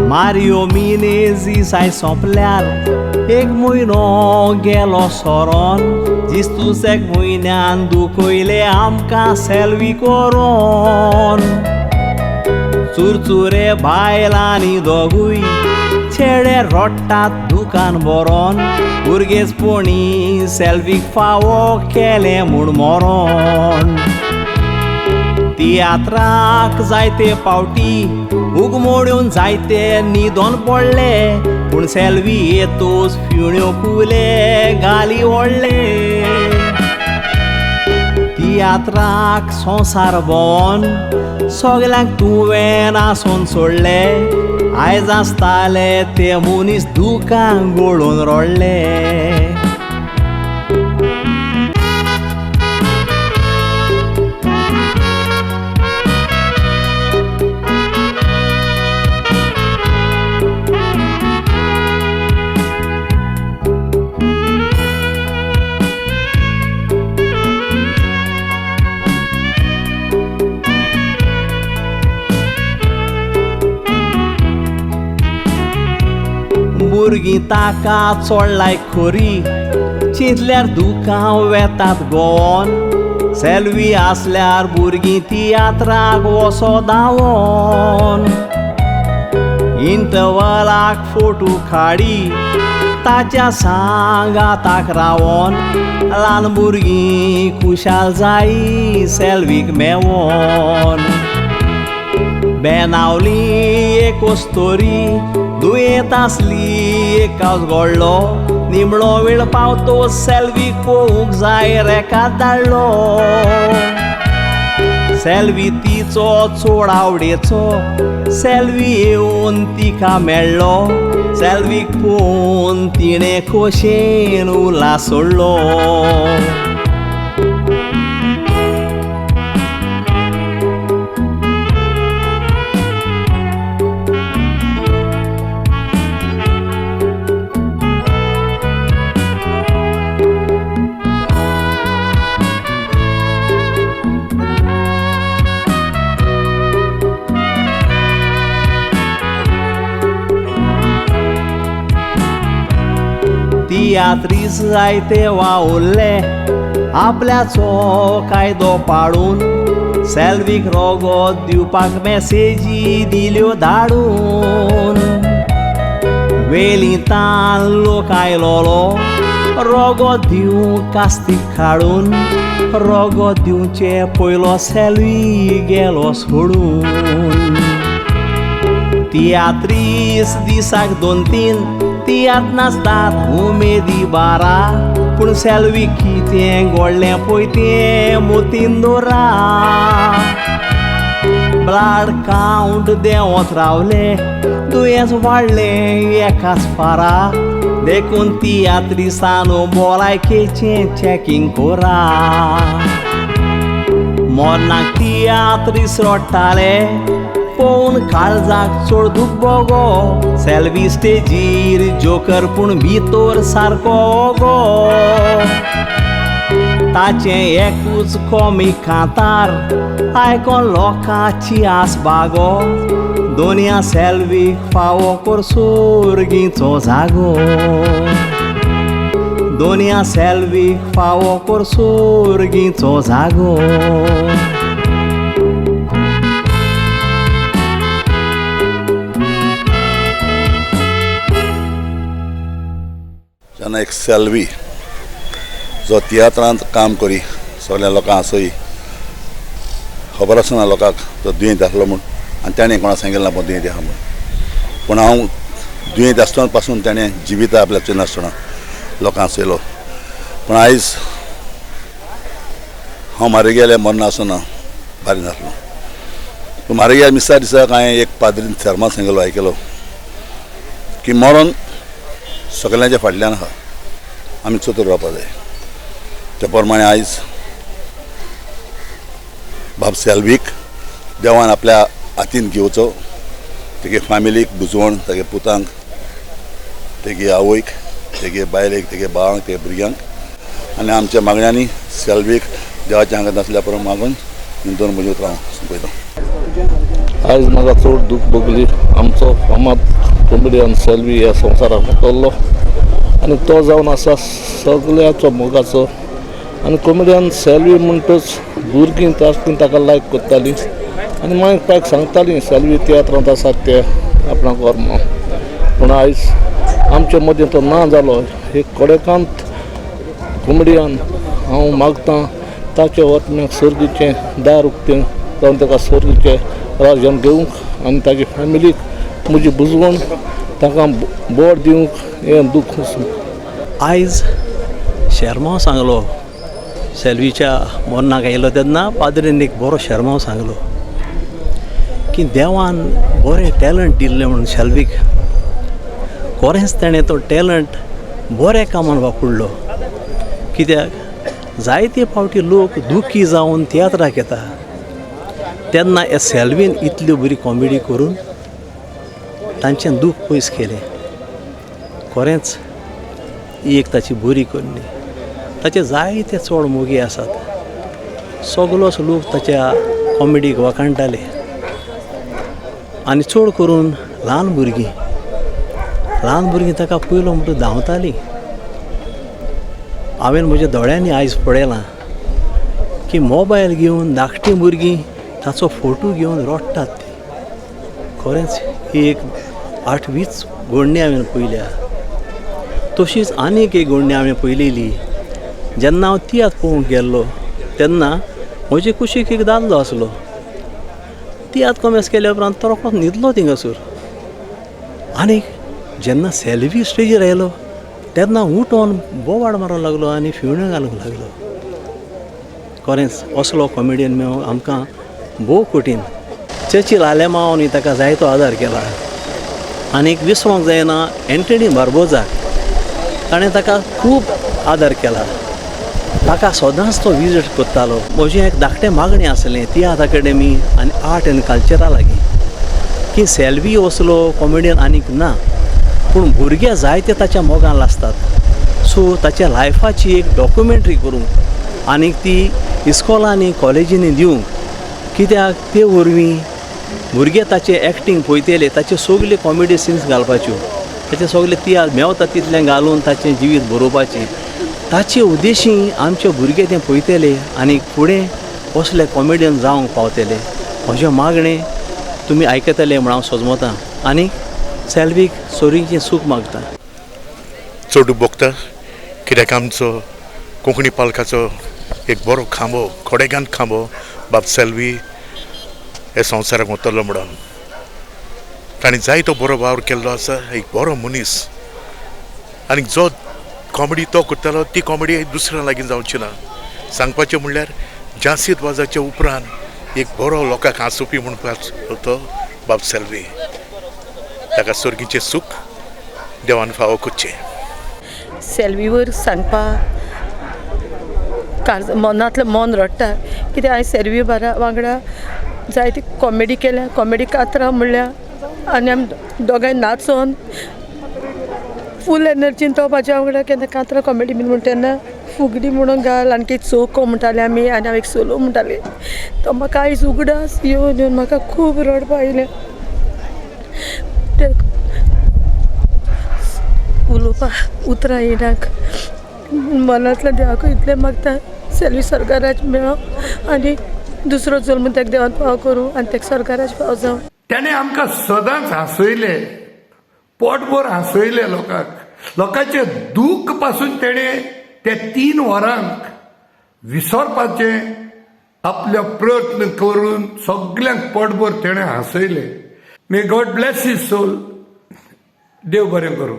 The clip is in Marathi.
मारियो मिनेझी साय सोंपल्यार एक म्हयनो गेलो सोरोन जिस्तूसेक म्हयन्यान दुखयले आमकां सेल्वी कोरोन चुरचुरे बायलांनी दोगूय छेडे रोडटात दुकान बोरोन भुरगेचपणी सेल्वीक फावो केले म्हूण मोरोन तियात्राक जायते पावटी उगमोड्यून जायते न्हिदोन पडले पूण सेल्वी येतूच फिण्यो कुले गाली ओडले तियात्राक संवसार भोंवन सगल्यांक तुवें आसून सोडले आयज आसताले ते मनीस दुकान गळून रोडले भुरगीं ताका चोडलाय खोरी चिंतल्यार दुकां वेतात गोवन सेल्वी आसल्यार भुरगीं तियात्राक वसो धांवोन इंटरवलाक फोटो काडी ताच्या सांगाताक रावोन ल्हान भुरगीं खुशाल जायी सेल्वीक मेवोन बेनावली एक वस्तोरी दुयेंत आसली एकाच घोडलो निमणो वेळ पावतो सेल्वीक पळोवंक जाय रेकाद धाडलो सेल्वी तिचो चोड आवडेचो सेल्वी येवन तिका मेळ्ळो सेल्वीक पळोवन तिणें खोशेन उल्हास सोडलो तियात्रीस जायते वावुरले आपल्याचो कायदो पाडून सेल्वीक रोगोत दिवपाक मेसेजी दिल्यो धाडून वेलितान लोक आयलोलो रोगोत दिवंक कास्तीक काडून रोगोत दिवचे पयलो सेल्वी गेलो सोडून तियात्रीस दिसाक 2-3 तियात्र नाचतात उमेदी बारा पूण सेल्वी कितें घोडलें पळय तें मोतीन दोरा ब्लड कावंट देंवत रावले दुयेंस वाडलें एकाच पारा देखून तियात्रिसांनो भलायकेचें चॅकींग कोरा मोर्नाक तियात्रीस रोडटाले पळोवन काळजाक चड दूख बोगो सेल्वी स्टेजीर जोकर पूण भितर सारको ओगो ताचें एकूच कॉमीक कांतार आयकोन लोकांची आस बागो दोनया सेल्वीक फावो कर सुर्गीचो जागो दोनया सेल्वीक फावो कर सुर्गीचो जागो जेन्ना एक सेल्वी जो तियात्रांत काम करी सगळ्या लोकांक हांसोई खबर आसना लोकांक तो दुयेंत आसलो म्हूण आनी ताणें कोणा सांगिल्लें ना दुयेंत आहा म्हूण पूण हांव दुयेंत आसतना पासून ताणें जिविता आपल्याचें नासतना लोकांक हांसयलो पूण आयज हांव म्हारे गेले मरना आसतना बारी नासलो पूण म्हारे गेल्या मिसा दिसाक हांवें एक पाद्रीन थर्मास सांगिल्लो आयकलो की मरण सगळ्यांच्या फाटल्यान आहा आमी चतूर रावपा जाय ते प्रमाणे आयज बाब सेल्वीक देवान आपल्या हातीन घेवचो तेगे फॅमिलीक बुजवण तेगे पुतांक तेगे आवयक तेगे बायलेक तेगे भावांक तेगे भुरग्यांक आनी आमच्या मागण्यांनी सेल्वीक देवाच्या हांगात नासल्या परम मागून दोन मजूत रावन सोंपयता. आयज म्हाका चड दूख भोगली आमचो फामाद कॉमेडियन सेल्वी ह्या संवसारांत उतरलो आनी तो जावन आसा सगळ्याचो मोगाचो. आनी कॉमेडियन सेल्वी म्हणटच भुरगीं ताका लायक करतालीं आनी मागीर पायक सांगतालीं सेल्वी तियात्रांत आसात ते आपणाक व्हर. पूण आयज आमचे मदीं तो ना जालो. एक कोडेकांत कॉमेडियन हांव मागतां ताचे वतम्याक सर्गीचें दार उक्तें जावन ताका सर्गीचें राज्यान घेवंक आनी ताचे फॅमिलीक म्हजी बुजवण ताका बोड दिवंक हें दूख. आयज शर्माव सांगलो सेल्वीच्या मरणाक येयलो तेन्ना पाद्रीन एक बरो शर्माव सांगलो की देवान बरें टॅलंट दिल्लें म्हणून सेल्वीक. खरेंच ताणें तो टॅलंट बऱ्या कामान वापरलो. कित्याक जायते फावटी लोक दुखी जावन तियात्राक येता तेन्ना ह्या सेल्वीन इतल्यो बरी कॉमेडी करून तांचें दूख पयस केलें. खरेंच ही एक ताची बरी कन्नी. ताचे जायते चड मोगी आसात. सगळोच लोक ताच्या कॉमेडीक वखाणटाले आनी चड करून ल्हान भुरगीं ताका पयलो म्हणटा धांवतालीं. हांवें म्हज्या दोळ्यांनी आयज पळयलां की मोबायल घेवन धाकटीं भुरगीं ताचो फोटो घेवन रडटात. खरेंच ही एक 8-20 घोडणी हांवें पयल्या. तशीच आनीक एक घोडणी हांवें पळयलेली. जेन्ना हांव तियात्र पळोवंक गेल्लो तेन्ना म्हजे कुशीक एक दादलो आसलो. तियात्र कॉमेस केल्या उपरांत तो रोखडोच न्हिदलो थिंगासर. आनीक जेन्ना सेल्वी स्टेजीर आयलो तेन्ना उठोन बोवाड मारूंक लागलो आनी फिवण्यो घालूंक लागलो. खरेंच असलो कॉमेडियन मेळोवंक आमकां भोव कठीण. चर्चिल आलेमांवांनी ताका जायतो आदार केला. आनीक विसरूंक जायना एंटनी बार्बोजाक ताणें ताका खूब आदार केला. ताका सदांच तो विजीट करतालो. म्हजें एक धाकटें मागणें आसलें तियात्र अकाडेमी आनी आर्ट एंड कल्चरा लागीं की सेल्वी असलो कॉमेडियन आनीक ना पूण भुरगे जायते ताच्या मोगान लासतात. सो ताच्या लायफाची एक डॉक्युमेंटरी करूंक आनीक ती इस्कॉलांनी कॉलेजींनी दिवंक. कित्याक ते वरवीं भुरगे ताचें एक्टींग पळयतले ताचे सगळे कॉमेडी सिन्स घालपाच्यो ताचे सगळे तियात्र मेवता तितलें घालून ताचें जिवीत बरोवपाचें. ताचे उद्देशी आमचे भुरगे तें पळयतले आनी फुडें असले कॉमेडियन जावंक पावतले. म्हजें मागणें तुमी आयकतले म्हण हांव सोजमतां आनी सेल्वीक सोरीचें सूख मागता. चड भोगता कित्याक आमचो कोंकणी पालकाचो एक बरो खांबो खोडेगांत खांबो बाब सेल्वी हे संवसाराक वतलो म्हणून. ताणें जायतो बरो वावर केल्लो आसा. एक बरो मनीस आनी जो कॉमेडी तो करतालो ती कॉमेडी दुसऱ्या लागीं जावची ना. सांगपाचें म्हणल्यार जासीद वाजाच्या उपरांत एक बरो लोकांक हांसोवपी म्हणपाचो तो बाब सेल्वी. ताका सर्गीचें सूख देवान फावो करचें. सेल्वीवर सांगपाक मनांतलें मन रडटा. कित्याक हांवें सेल्वी वांगडा जायती कॉमेडी केल्या. कॉमेडी कातरां म्हणल्या आनी आमी दोगांय नाचोन फूल एनर्जीन तो म्हाज्या वांगडा केन्ना कातरां कॉमेडी बीन म्हणटा तेन्ना फुगडी म्हणून घाल आनी चौको म्हणटाले आमी आनी हांव एक सोलो म्हणटाले. तो म्हाका आयज उगडास येवन येवन म्हाका खूब रडपा येयलें. उलोवपाक उतरां येयनाक. मनांतल्यान देवाकूय इतलें मागता सेल्वी स्वर्गाराज मेळो आनी दुसरो जल्म ताका देवान पाव करूं आनी ताका स्वर्गाराज पाव जावं. त्याने आमकां सदांच हांसयले. पोटभर हांसयले लोकांचे दूख पासून तेणे ते 3 वरांक विसरपाचें आपले प्रयत्न करून सगळ्यांक पोटभर तेणे हांसयले. May God bless his soul. देव बरें करूं.